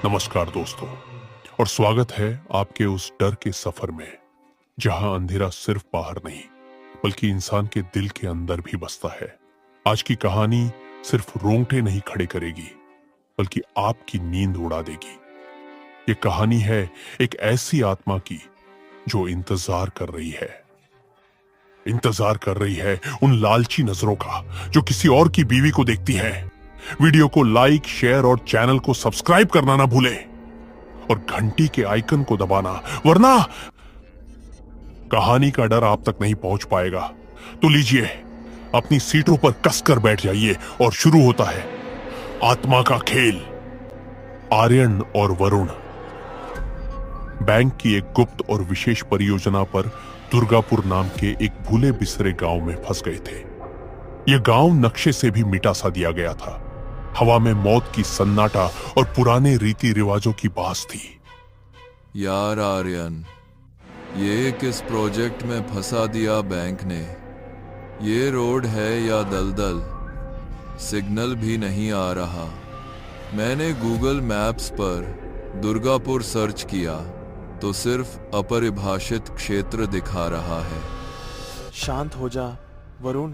नमस्कार दोस्तों, और स्वागत है आपके उस डर के सफर में जहां अंधेरा सिर्फ बाहर नहीं बल्कि इंसान के दिल के अंदर भी बसता है। आज की कहानी सिर्फ रोंगटे नहीं खड़े करेगी बल्कि आपकी नींद उड़ा देगी। ये कहानी है एक ऐसी आत्मा की जो इंतजार कर रही है उन लालची नजरों का जो किसी और की बीवी को देखती है। वीडियो को लाइक, शेयर और चैनल को सब्सक्राइब करना ना भूले और घंटी के आइकन को दबाना, वरना कहानी का डर आप तक नहीं पहुंच पाएगा। तो लीजिए, अपनी सीटों पर कसकर बैठ जाइए और शुरू होता है आत्मा का खेल। आर्यन और वरुण बैंक की एक गुप्त और विशेष परियोजना पर दुर्गापुर नाम के एक भूले बिसरे गांव में फंस गए थे। यह गांव नक्शे से भी मिटा सा दिया गया था। हवा में मौत की सन्नाटा और पुराने रीति रिवाजों की बास थी। यार आर्यन, ये किस प्रोजेक्ट में फंसा दिया बैंक ने? ये रोड है या दलदल? सिग्नल भी नहीं आ रहा। मैंने गूगल मैप्स पर दुर्गापुर सर्च किया तो सिर्फ अपरिभाषित क्षेत्र दिखा रहा है। शांत हो जा वरुण,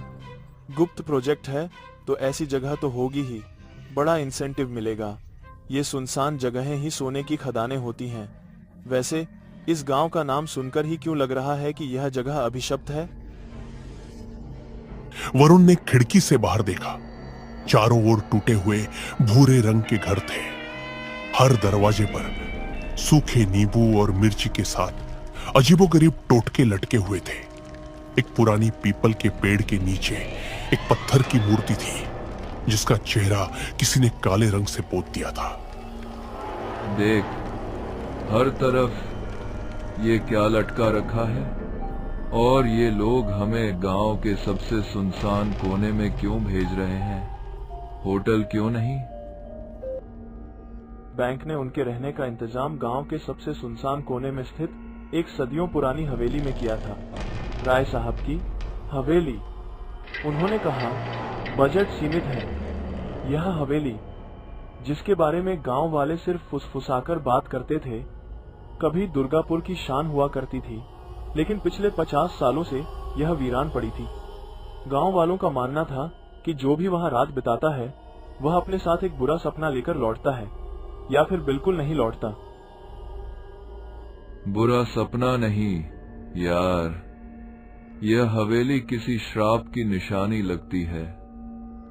गुप्त प्रोजेक्ट है तो ऐसी जगह तो होगी ही, बड़ा इंसेंटिव मिलेगा। ये सुनसान जगहें ही सोने की खदानें होती हैं। वैसे इस गांव का नाम सुनकर ही क्यों लग रहा है कि यह जगह अभिशप्त है? वरुण ने खिड़की से बाहर देखा। चारों ओर टूटे हुए भूरे रंग के घर थे। हर दरवाजे पर सूखे नींबू और मिर्ची के साथ अजीबोगरीब टोटके लटके हुए थे। एक पुरानी पीपल के पेड़ के नीचे एक पत्थर की मूर्ति थी जिसका चेहरा किसी ने काले रंग से पोत दिया था। देख, हर तरफ ये क्या लटका रखा है? और ये लोग हमें गांव के सबसे सुनसान कोने में क्यों भेज रहे हैं? होटल क्यों नहीं? बैंक ने उनके रहने का इंतजाम गांव के सबसे सुनसान कोने में स्थित एक सदियों पुरानी हवेली में किया था। राय साहब की हवेली। उन्होंने कहा, बजट सीमित है। यह हवेली जिसके बारे में गांव वाले सिर्फ फुसफुसाकर बात करते थे, कभी दुर्गापुर की शान हुआ करती थी, लेकिन पिछले 50 सालों से यह वीरान पड़ी थी। गांव वालों का मानना था कि जो भी वहां रात बिताता है वह अपने साथ एक बुरा सपना लेकर लौटता है या फिर बिल्कुल नहीं लौटता। बुरा सपना नहीं यार, यह हवेली किसी श्राप की निशानी लगती है।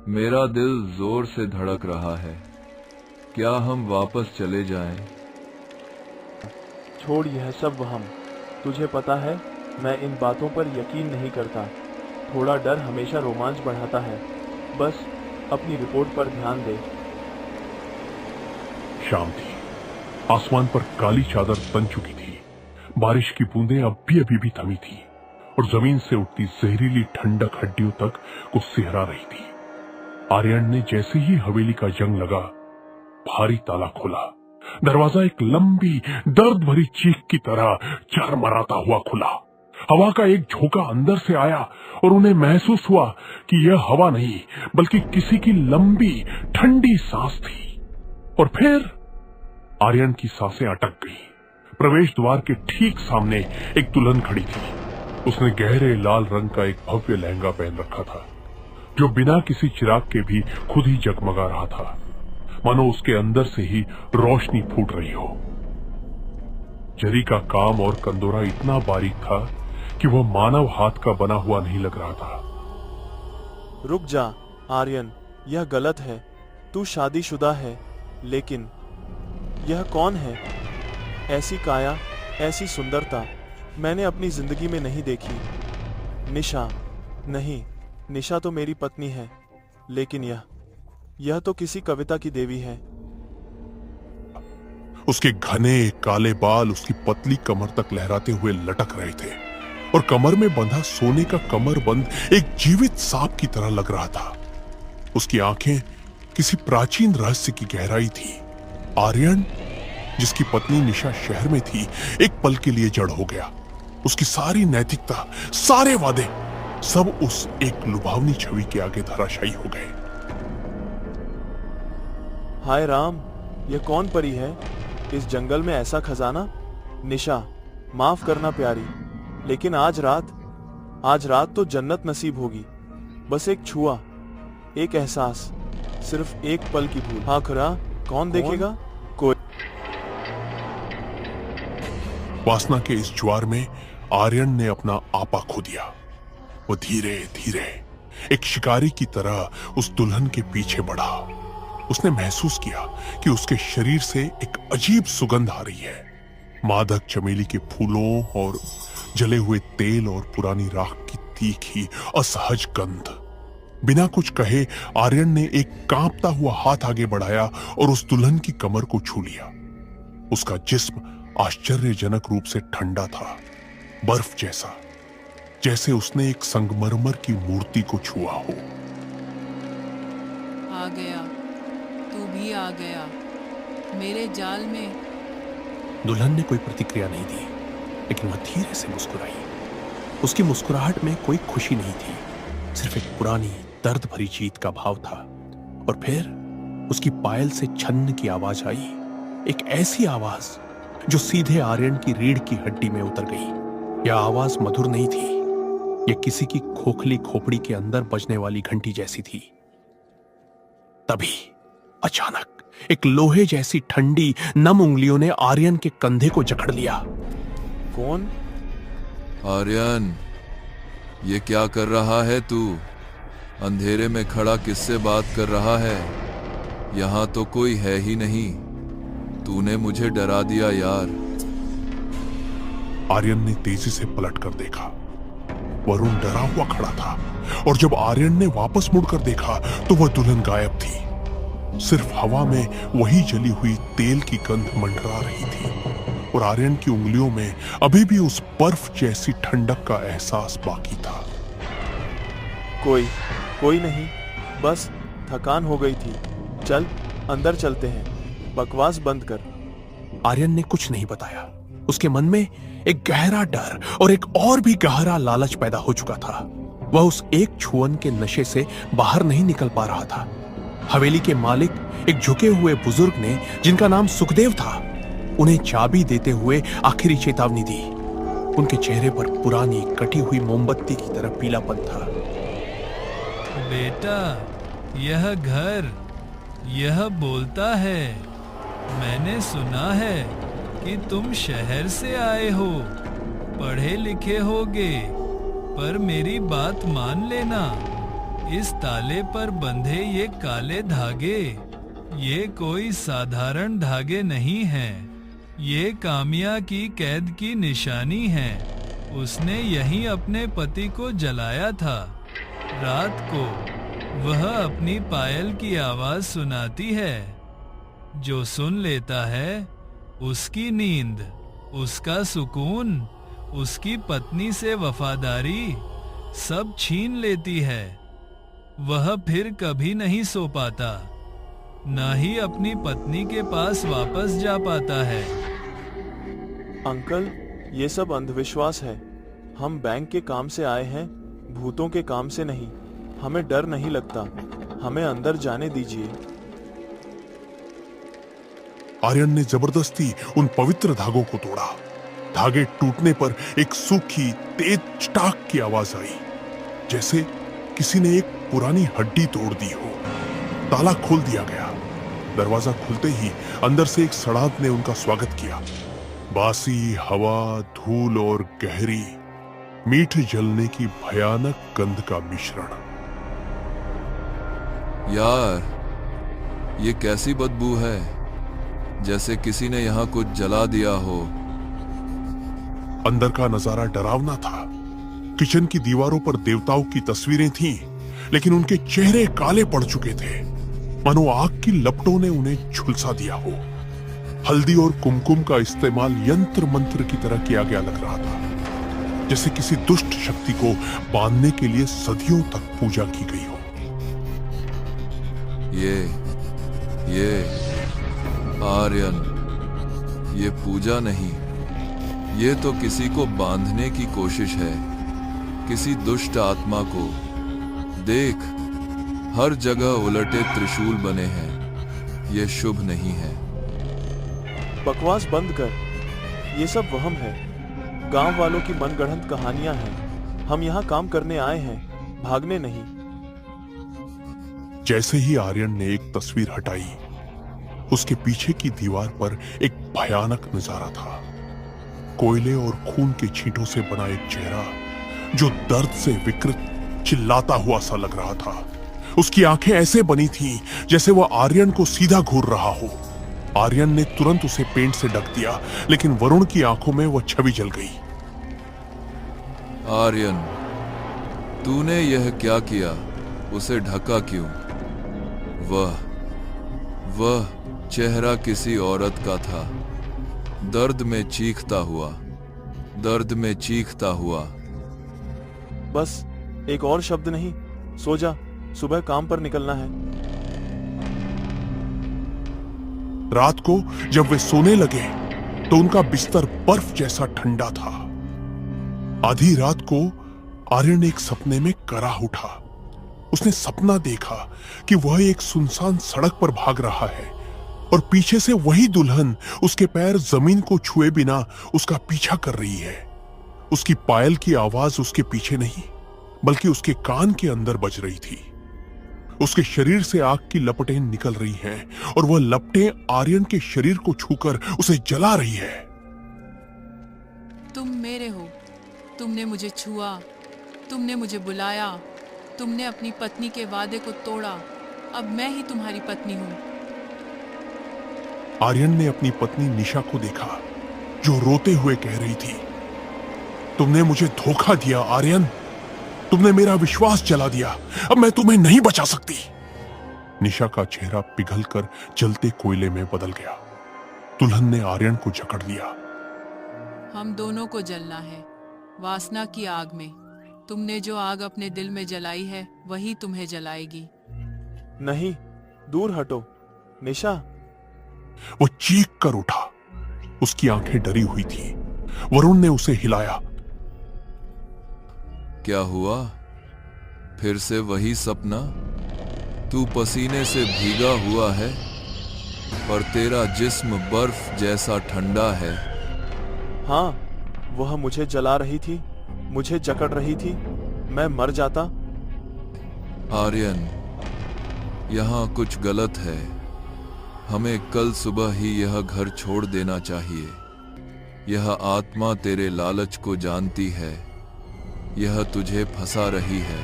मेरा दिल जोर से धड़क रहा है। क्या हम वापस चले जाएं? छोड़ यह सब वहम। तुझे पता है, मैं इन बातों पर यकीन नहीं करता। थोड़ा डर हमेशा रोमांच बढ़ाता है। बस अपनी रिपोर्ट पर ध्यान दे। शाम थी। आसमान पर काली चादर तन चुकी थी। बारिश की बूंदें अभी भी थमी थी और जमीन से उठती जहरीली ठंडक हड्डियों तक को सिहरा रही थी। आर्यन ने जैसे ही हवेली का जंग लगा, भारी ताला खोला। दरवाजा एक लंबी दर्द भरी चीख की तरह चरमराता हुआ खुला। हवा का एक झोंका अंदर से आया और उन्हें महसूस हुआ कि यह हवा नहीं बल्कि किसी की लंबी ठंडी सांस थी। और फिर आर्यन की सांसें अटक गई। प्रवेश द्वार के ठीक सामने एक दुल्हन खड़ी थी। उसने गहरे लाल रंग का एक भव्य लहंगा पहन रखा था जो बिना किसी चिराग के भी खुद ही जगमगा रहा था, मानो उसके अंदर से ही रोशनी फूट रही हो। जरी का काम और कंदोरा इतना बारीक था कि वह मानव हाथ का बना हुआ नहीं लग रहा था। रुक जा आर्यन, यह गलत है। तू शादीशुदा है, लेकिन यह कौन है? ऐसी काया, ऐसी सुंदरता मैंने अपनी जिंदगी में नहीं देखी। निशा नहीं, निशा तो मेरी पत्नी है, लेकिन यह तो किसी कविता की देवी है। उसके घने काले बाल उसकी पतली कमर तक लहराते हुए लटक रहे थे और कमर में बंधा सोने का कमरबंद एक जीवित सांप की तरह लग रहा था। उसकी आंखें किसी प्राचीन रहस्य की गहराई थी। आर्यन, जिसकी पत्नी निशा शहर में थी, एक पल के लिए जड़ हो गया। उसकी सारी नैतिकता, सारे वादे, सब उस एक लुभावनी छवि के आगे धराशायी हो गए। हाय राम, यह कौन परी है? इस जंगल में ऐसा खजाना? निशा, माफ करना प्यारी, लेकिन आज रात तो जन्नत नसीब होगी। बस एक छुआ, एक एहसास, सिर्फ एक पल की भूल। आखिरा कौन देखेगा? कोई। वासना के इस ज्वार में आर्यन ने अपना आपा खो दिया। वो धीरे धीरे एक शिकारी की तरह उस दुल्हन के पीछे बढ़ा। उसने महसूस किया कि उसके शरीर से एक अजीब सुगंध आ रही है, मादक चमेली के फूलों और जले हुए तेल और पुरानी राख की तीखी असहज गंध। बिना कुछ कहे आर्यन ने एक कांपता हुआ हाथ आगे बढ़ाया और उस दुल्हन की कमर को छू लिया। उसका जिस्म आश्चर्यजनक रूप से ठंडा था, बर्फ जैसा, जैसे उसने एक संगमरमर की मूर्ति को छुआ हो। आ गया, तू भी आ गया मेरे जाल में। दुल्हन ने कोई प्रतिक्रिया नहीं दी, लेकिन वह धीरे से मुस्कुराई। उसकी मुस्कुराहट में कोई खुशी नहीं थी, सिर्फ एक पुरानी दर्द भरी जीत का भाव था। और फिर उसकी पायल से छन्न की आवाज आई, एक ऐसी आवाज जो सीधे आर्यन की रीढ़ की हड्डी में उतर गई। यह आवाज मधुर नहीं थी, यह किसी की खोखली खोपड़ी के अंदर बजने वाली घंटी जैसी थी। तभी अचानक एक लोहे जैसी ठंडी नम उंगलियों ने आर्यन के कंधे को जकड़ लिया। कौन? आर्यन, ये क्या कर रहा है तू? अंधेरे में खड़ा किससे बात कर रहा है? यहां तो कोई है ही नहीं। तूने मुझे डरा दिया यार। आर्यन ने तेजी से पलट कर देखा। वरुण डरा हुआ खड़ा था, और जब आर्यन ने वापस मुड़कर देखा तो वह दुल्हन गायब थी। सिर्फ हवा में वही जली हुई तेल की गंध मंडरा रही थी, और आर्यन की उंगलियों में अभी भी उस बर्फ जैसी ठंडक का एहसास बाकी था। कोई नहीं, बस थकान हो गई थी। चल अंदर चलते हैं, बकवास बंद कर। आर्यन ने कुछ नहीं बताया। उसके मन में एक गहरा डर और एक और भी गहरा लालच पैदा हो चुका था। वह उस एक छुअन के नशे से बाहर नहीं निकल पा रहा था। हवेली के मालिक, एक झुके हुए बुजुर्ग ने, जिनका नाम सुखदेव था, उन्हें चाबी देते हुए आखिरी चेतावनी दी। उनके चेहरे पर पुरानी कटी हुई मोमबत्ती की तरह पीलापन था। बेटा, यह घर, यह बोलता है। मैंने सुना है कि तुम शहर से आए हो, पढ़े लिखे होगे, पर मेरी बात मान लेना। इस ताले पर बंधे ये काले धागे, ये कोई साधारण धागे नहीं हैं। ये कामिया की कैद की निशानी है। उसने यहीं अपने पति को जलाया था। रात को वह अपनी पायल की आवाज सुनाती है। जो सुन लेता है, उसकी नींद, उसका सुकून, उसकी पत्नी से वफादारी सब छीन लेती है। वह फिर कभी नहीं सो पाता, ना ही अपनी पत्नी के पास वापस जा पाता है। अंकल, ये सब अंधविश्वास है। हम बैंक के काम से आए हैं, भूतों के काम से नहीं। हमें डर नहीं लगता, हमें अंदर जाने दीजिए। आर्यन ने जबरदस्ती उन पवित्र धागों को तोड़ा। धागे टूटने पर एक सूखी तेज चटाक की आवाज आई, जैसे किसी ने एक पुरानी हड्डी तोड़ दी हो। ताला खोल दिया गया। दरवाजा खुलते ही अंदर से एक सड़ांत ने उनका स्वागत किया। बासी हवा, धूल और गहरी मीठ जलने की भयानक गंध का मिश्रण। यार, ये कैसी बदबू है, जैसे किसी ने यहाँ कुछ जला दिया हो। अंदर का नजारा डरावना था। किचन की दीवारों पर देवताओं की तस्वीरें थीं, लेकिन उनके चेहरे काले पड़ चुके थे, मानो आग की लपटों ने उन्हें झुलसा दिया हो। हल्दी और कुमकुम का इस्तेमाल यंत्र मंत्र की तरह किया गया लग रहा था, जैसे किसी दुष्ट शक्ति को बांधने के लिए सदियों तक पूजा की गई हो। ये आर्यन, ये पूजा नहीं, ये तो किसी को बांधने की कोशिश है, किसी दुष्ट आत्मा को। देख, हर जगह उलटे त्रिशूल बने हैं। ये शुभ नहीं है। बकवास बंद कर। ये सब वहम है। गांव वालों की मनगढ़ंत कहानियां हैं। हम यहाँ काम करने आए हैं, भागने नहीं। जैसे ही आर्यन ने एक तस्वीर हटाई, उसके पीछे की दीवार पर एक भयानक नजारा था। कोयले और खून के छींटों से बना एक चेहरा जो दर्द से विकृत चिल्लाता हुआ सा लग रहा था। उसकी आंखें ऐसे बनी थीं जैसे वह आर्यन को सीधा घूर रहा हो। आर्यन ने तुरंत उसे पेंट से ढक दिया, लेकिन वरुण की आंखों में वह छवि जल गई। आर्यन, तूने यह क्या किया? उसे ढका क्यों? वह चेहरा किसी औरत का था, दर्द में चीखता हुआ। बस एक और शब्द नहीं, सो जा, सुबह काम पर निकलना है। रात को जब वे सोने लगे तो उनका बिस्तर बर्फ जैसा ठंडा था। आधी रात को आर्यन एक सपने में कराह उठा। उसने सपना देखा कि वह एक सुनसान सड़क पर भाग रहा है और पीछे से वही दुल्हन उसके पैर जमीन को छुए बिना उसका पीछा कर रही है। उसकी पायल की आवाज उसके पीछे नहीं, बल्कि उसके कान के अंदर बज रही थी। उसके शरीर से आग की लपटें निकल रही हैं और वह लपटें आर्यन के शरीर को छूकर उसे जला रही है। तुम मेरे हो, तुमने मुझे छुआ, तुमने मुझे बुलाया, तुमने अपनी पत्नी के वादे को तोड़ा। अब मैं ही तुम्हारी पत्नी हूं। आर्यन ने अपनी पत्नी निशा को देखा, जो रोते हुए कह रही थी, तुमने मुझे धोखा दिया आर्यन, तुमने मेरा विश्वास जला दिया, अब मैं तुम्हें नहीं बचा सकती। निशा का चेहरा पिघलकर जलते कोयले में बदल गया। दुल्हन ने आर्यन को जकड़ लिया। हम दोनों को जलना है, वासना की आग में। तुमने जो आग अपने दिल में जलाई है, वही तुम्हें जलाएगी। नहीं, दूर हटो निशा। वो चीख कर उठा। उसकी आंखें डरी हुई थी। वरुण ने उसे हिलाया। क्या हुआ? फिर से वही सपना? तू पसीने से भीगा हुआ है और तेरा जिस्म बर्फ जैसा ठंडा है। हाँ, वह मुझे जला रही थी, मुझे जकड़ रही थी। मैं मर जाता। आर्यन, यहाँ कुछ गलत है। हमें कल सुबह ही यह घर छोड़ देना चाहिए। यह आत्मा तेरे लालच को जानती है। यह तुझे फंसा रही है।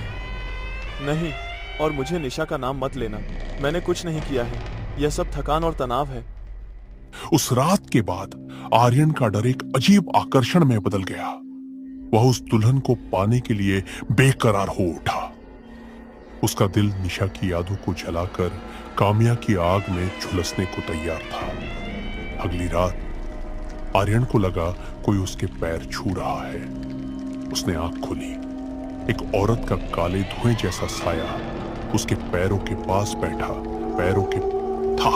नहीं, और मुझे निशा का नाम मत लेना। मैंने कुछ नहीं किया है। यह सब थकान और तनाव है। उस रात के बाद आर्यन का डर एक अजीब आकर्षण में बदल गया। वह उस दुल्हन को पाने के लिए बेकरार हो उठा। उसका दिल निशा की यादों को जलाकर कामिया की आग में झुलसने को तैयार था। अगली रात आर्यन को लगा कोई उसके पैर छू रहा है। उसने आंख खोली। एक औरत का काले धुएं जैसा साया उसके पैरों के पास बैठा था।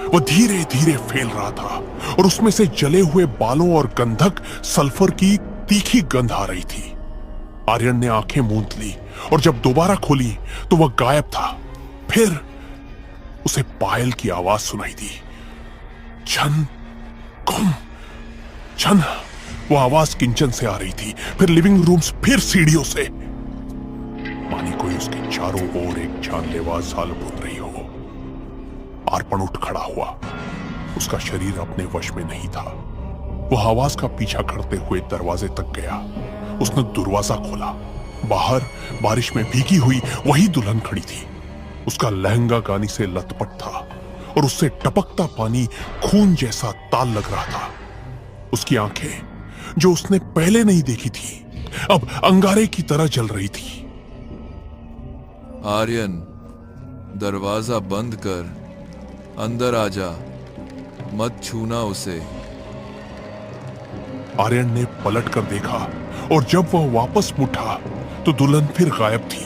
वह धीरे धीरे फैल रहा था और उसमें से जले हुए बालों और गंधक सल्फर की तीखी गंध आ रही थी। आर्यन ने आंखें मूंद ली और जब दोबारा खोली तो वह गायब था। फिर उसे पायल की आवाज सुनाई दी। छन, घुम, छन। वो आवाज किचन से आ रही थी, फिर लिविंग रूम, फिर सीढ़ियों से। मानी कोई उसके चारों ओर एक जानलेवा जाल बुन रही हो। आर्पण उठ खड़ा हुआ। उसका शरीर अपने वश में नहीं था। वह आवाज का पीछा करते हुए दरवाजे तक गया। उसने दरवाजा खोला। बाहर बारिश में भीगी हुई वही दुल्हन खड़ी थी। उसका लहंगा गानी से लथपथ था और उससे टपकता पानी खून जैसा ताल लग रहा था। उसकी आंखें, जो उसने पहले नहीं देखी थी, अब अंगारे की तरह जल रही थी। आर्यन, दरवाजा बंद कर, अंदर आ जा, मत छूना उसे। आर्यन ने पलट कर देखा और जब वह वापस मुड़ा तो दुल्हन फिर गायब थी।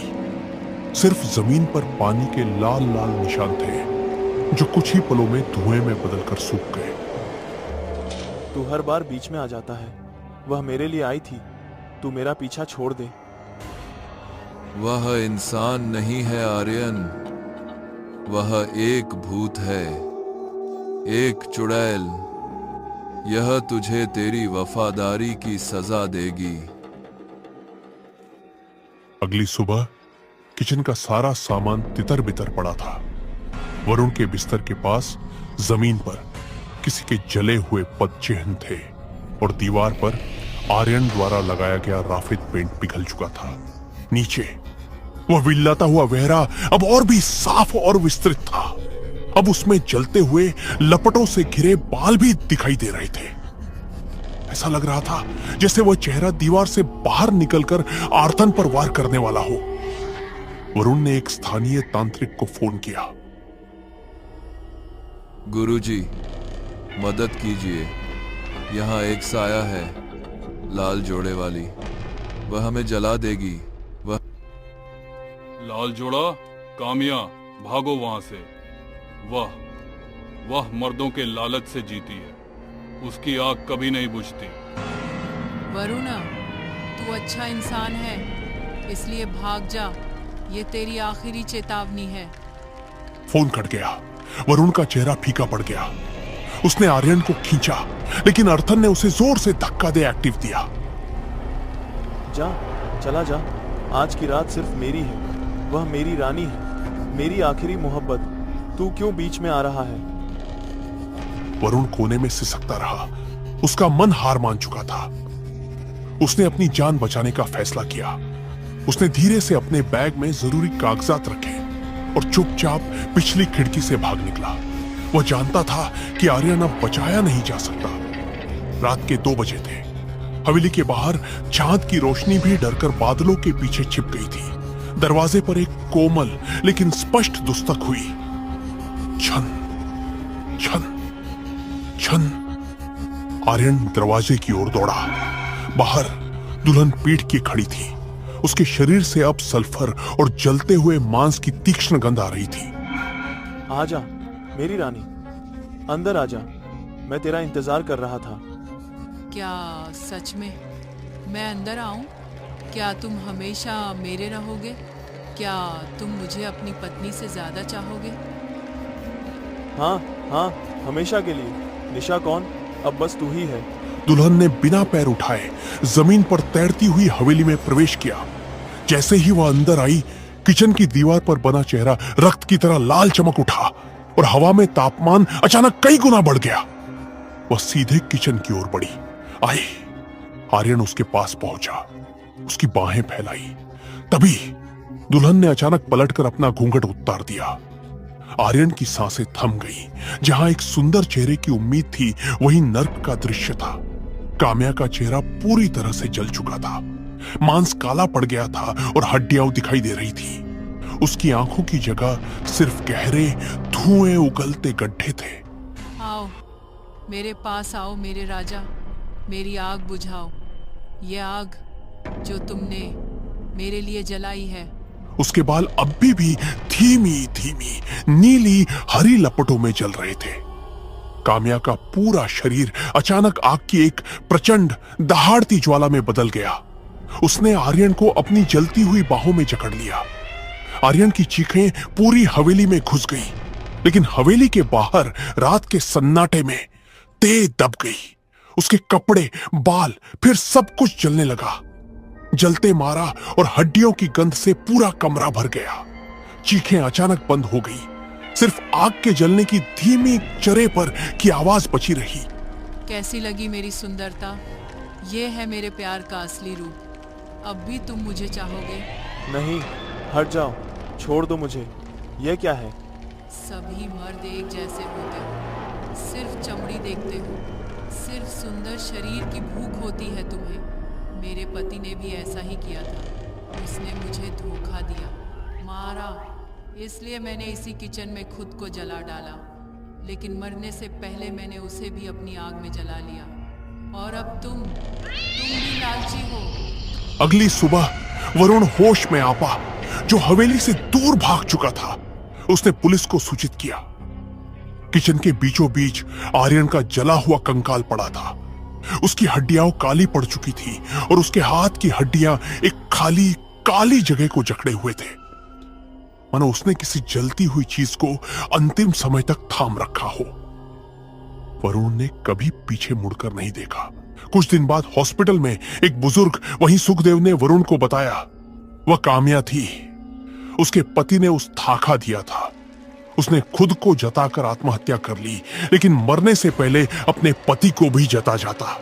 सिर्फ जमीन पर पानी के लाल लाल निशान थे, जो कुछ ही पलों में धुएं में बदलकर सूख गए। तू हर बार बीच में आ जाता है। वह मेरे लिए आई थी। तू मेरा पीछा छोड़ दे। वह इंसान नहीं है आर्यन, वह एक भूत है, एक चुड़ैल, यह तुझे तेरी वफादारी की सजा देगी। अगली सुबह किचन का सारा सामान तितर बितर पड़ा था। वरुण के बिस्तर के पास जमीन पर किसी के जले हुए पदचिह्न थे और दीवार पर आर्यन द्वारा लगाया गया राफिद पेंट पिघल चुका था। नीचे वह विल्लाता हुआ वेहरा अब और भी साफ और विस्तृत था। अब उसमें जलते हुए लपटों से घिरे बाल भी दिखाई दे रहे थे। ऐसा लग रहा था जैसे वह चेहरा दीवार से बाहर निकलकर आर्तन पर वार करने वाला हो। वरुण ने एक स्थानीय तांत्रिक को फोन किया। गुरुजी, मदद कीजिए। यहाँ एक साया है, लाल जोड़े वाली। वह हमें जला देगी। वह लाल जोड़ा, कामिया, भागो वहां से। वह मर्दों के लालच से जीती है। उसकी आग कभी नहीं बुझती। वरुणा, तू अच्छा इंसान है, इसलिए भाग जा। ये तेरी आखिरी चेतावनी है। फोन कट गया। वरुण का चेहरा फीका पड़ गया। उसने आर्यन को खींचा, लेकिन अर्थन ने उसे जोर से धक्का दे एक्टिव दिया। जा, चला जा। आज की रात सिर्फ मेरी है। वह मेरी रानी है, मेरी आखिरी मोहब्बत। तू क्यों बीच में आ रहा है? वरुण कोने में सिसकता रहा। उसका मन हार मान चुका था। उसने अपनी जान बचाने का फैसला किया। उसने धीरे से अपने बैग में जरूरी कागजात रखे और चुपचाप पिछली खिड़की से भाग निकला। वह जानता था कि आर्यन अब बचाया नहीं जा सकता। रात के 2 बजे थे। हवेली के बाहर चांद की रोशनी भी डरकर बादलों के पीछे छिप गई थी। दरवाजे पर एक कोमल लेकिन स्पष्ट दुस्तक हुई। छन छन छन। आर्यन दरवाजे की ओर दौड़ा। बाहर दुल्हन पीठ की खड़ी थी। उसके शरीर से अब सल्फर और जलते हुए मांस की तीक्ष्ण गंध आ रही थी। आजा मेरी रानी, अंदर आजा। मैं तेरा इंतजार कर रहा था। क्या सच में मैं अंदर आऊं? क्या तुम हमेशा मेरे रहोगे? क्या तुम मुझे अपनी पत्नी से ज्यादा चाहोगे? हाँ हाँ, हमेशा के लिए। निशा कौन? अब बस तू ही है। दुल्हन ने बिना पैर उठाए जमीन पर तैरती हुई हवेली में प्रवेश किया। जैसे ही वह अंदर आई, किचन की दीवार पर बना चेहरा रक्त की तरह लाल चमक उठा और हवा में तापमान अचानक कई गुना बढ़ गया। वह सीधे किचन की ओर बढ़ी। आई। आर्यन उसके पास पहुंचा, उसकी बाहें फैलाई। तभी दुल्हन ने अचानक पलटकर अपना घूंघट उतार दिया। आर्यन की सांसें थम गई। जहां एक सुंदर चेहरे की उम्मीद थी, वहीं नर्क का दृश्य था। काम्या का चेहरा पूरी तरह से जल चुका था। मांस काला पड़ गया था और हड्डियां दिखाई दे रही थी। उसकी आंखों की जगह सिर्फ गहरे धुएं उगलते गड्ढे थे। आओ मेरे पास आओ मेरे राजा, मेरी आग बुझाओ। ये आग जो तुमने मेरे लिए जलाई है। उसके बाल अब भी धीमी धीमी नीली हरी लपटों में जल रहे थे। काम्या का पूरा शरीर अचानक आग की एक प्रचंड दहाड़ती ज्वाला में बदल गया। उसने आर्यन को अपनी जलती हुई बाहों में जकड़ लिया। आर्यन की चीखें पूरी हवेली में घुस गई, लेकिन हवेली के बाहर रात के सन्नाटे में तेज दब गई। उसके कपड़े, बाल, फिर सब कुछ जलने लगा। जलते मारा और हड्डियों की गंध से पूरा कमरा भर गया। चीखें अचानक बंद हो गई। सिर्फ आग के जलने की धीमी चरे पर की आवाज बची रही। कैसी लगी मेरी सुंदरता? ये है मेरे प्यार का असली रूप। अब भी तुम मुझे चाहोगे? नहीं, हट जाओ, छोड़ दो मुझे। यह क्या है? सभी मर्द एक जैसे होते हो, सिर्फ चमड़ी देखते हो, सिर्फ सुंदर शरीर की भूख होती है तुम्हें। मेरे पति ने भी ऐसा ही किया था। उसने मुझे धोखा दिया, मारा, इसलिए मैंने इसी किचन में खुद को जला डाला। लेकिन मरने से पहले मैंने उसे भी अपनी आग में जला लिया। और अब तुम भी लालची हो। अगली सुबह वरुण होश में आ पा, जो हवेली से दूर भाग चुका था। उसने पुलिस को सूचित किया। किचन के बीचों बीच आर्यन का जला हुआ कंकाल पड़ा था। उसकी हड्डियां काली पड़ चुकी थी और उसके हाथ की हड्डियां एक खाली काली जगह को जकड़े हुए थे, मानो उसने किसी जलती हुई चीज को अंतिम समय तक थाम रखा हो। वरुण ने कभी पीछे मुड़कर नहीं देखा। कुछ दिन बाद हॉस्पिटल में एक बुजुर्ग वहीं सुखदेव ने वरुण को बताया वह काम्या थी। उसके पति ने उस धाका दिया था। उसने खुद को जताकर आत्महत्या कर ली, लेकिन मरने से पहले अपने पति को भी जता जाता।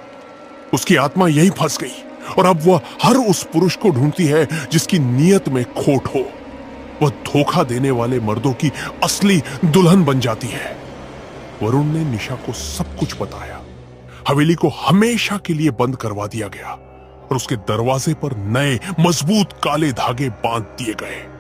उसकी आत्मा यहीं फंस गई और अब वह हर उस पुरुष को ढूंढती है जिसकी नीयत में खोट हो। वह धोखा देने वाले मर्दों की असली दुल्हन बन जाती है। वरुण ने निशा को सब कुछ बताया। हवेली को हमेशा के लिए बंद करवा दिया गया और उसके दरवाजे पर नए मजबूत काले धागे बांध दिए गए।